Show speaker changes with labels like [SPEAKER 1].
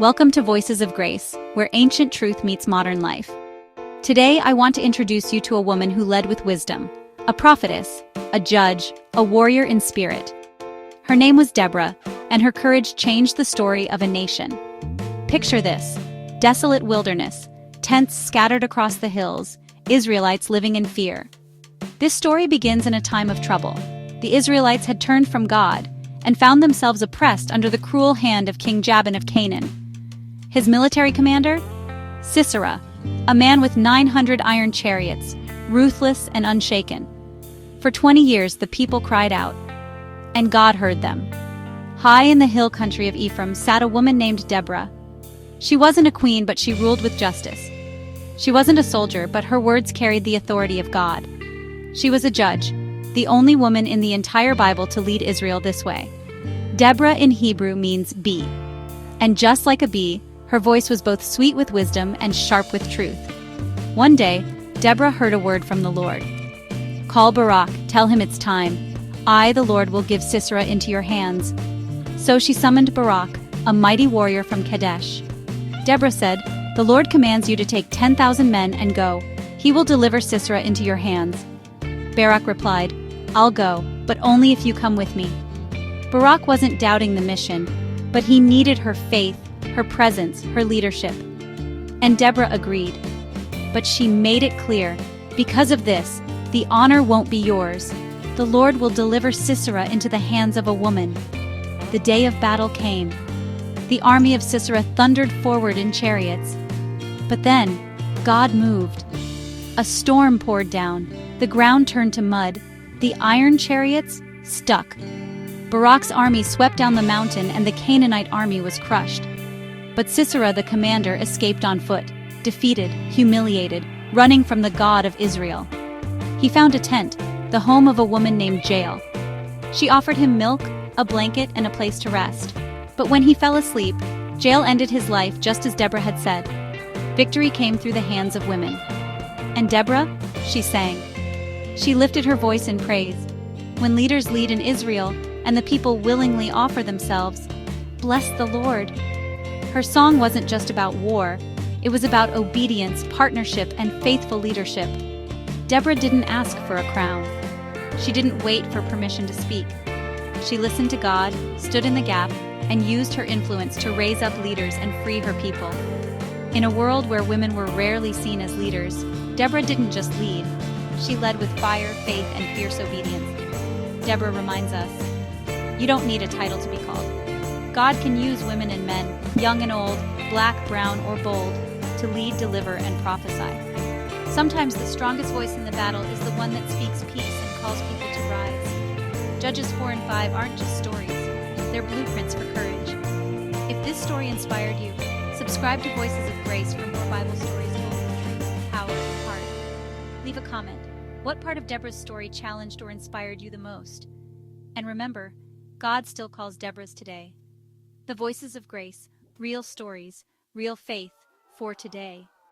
[SPEAKER 1] Welcome to Voices of Grace, where ancient truth meets modern life. Today, I want to introduce you to a woman who led with wisdom, a prophetess, a judge, a warrior in spirit. Her name was Deborah, and her courage changed the story of a nation. Picture this: desolate wilderness, tents scattered across the hills, Israelites living in fear. This story begins in a time of trouble. The Israelites had turned from God and found themselves oppressed under the cruel hand of King Jabin of Canaan. His military commander? Sisera, a man with 900 iron chariots, ruthless and unshaken. For 20 years the people cried out, and God heard them. High in the hill country of Ephraim sat a woman named Deborah. She wasn't a queen, but she ruled with justice. She wasn't a soldier, but her words carried the authority of God. She was a judge, the only woman in the entire Bible to lead Israel this way. Deborah in Hebrew means bee, and just like a bee, her voice was both sweet with wisdom and sharp with truth. One day, Deborah heard a word from the Lord. "Call Barak, tell him it's time. I, the Lord, will give Sisera into your hands." So she summoned Barak, a mighty warrior from Kadesh. Deborah said, "The Lord commands you to take 10,000 men and go. He will deliver Sisera into your hands." Barak replied, "I'll go, but only if you come with me." Barak wasn't doubting the mission, but he needed her faith, her presence, her leadership. And Deborah agreed. But she made it clear, because of this, the honor won't be yours. The Lord will deliver Sisera into the hands of a woman. The day of battle came. The army of Sisera thundered forward in chariots. But then, God moved. A storm poured down. The ground turned to mud. The iron chariots stuck. Barak's army swept down the mountain and the Canaanite army was crushed. But Sisera, the commander, escaped on foot, defeated, humiliated, running from the God of Israel. He found a tent, the home of a woman named Jael. She offered him milk, a blanket, and a place to rest. But when he fell asleep, Jael ended his life just as Deborah had said. Victory came through the hands of women. And Deborah, she sang. She lifted her voice in praise. When leaders lead in Israel and the people willingly offer themselves, bless the Lord. Her song wasn't just about war, it was about obedience, partnership, and faithful leadership. Deborah didn't ask for a crown. She didn't wait for permission to speak. She listened to God, stood in the gap, and used her influence to raise up leaders and free her people. In a world where women were rarely seen as leaders, Deborah didn't just lead. She led with fire, faith, and fierce obedience. Deborah reminds us, you don't need a title to be called. God can use women and men, young and old, black, brown, or bold, to lead, deliver, and prophesy. Sometimes the strongest voice in the battle is the one that speaks peace and calls people to rise. Judges 4 and 5 aren't just stories, they're blueprints for courage. If this story inspired you, subscribe to Voices of Grace for more Bible stories told with truth, power, and heart. Leave a comment. What part of Deborah's story challenged or inspired you the most? And remember, God still calls Deborahs today. The Voices of Grace, real stories, real faith for today.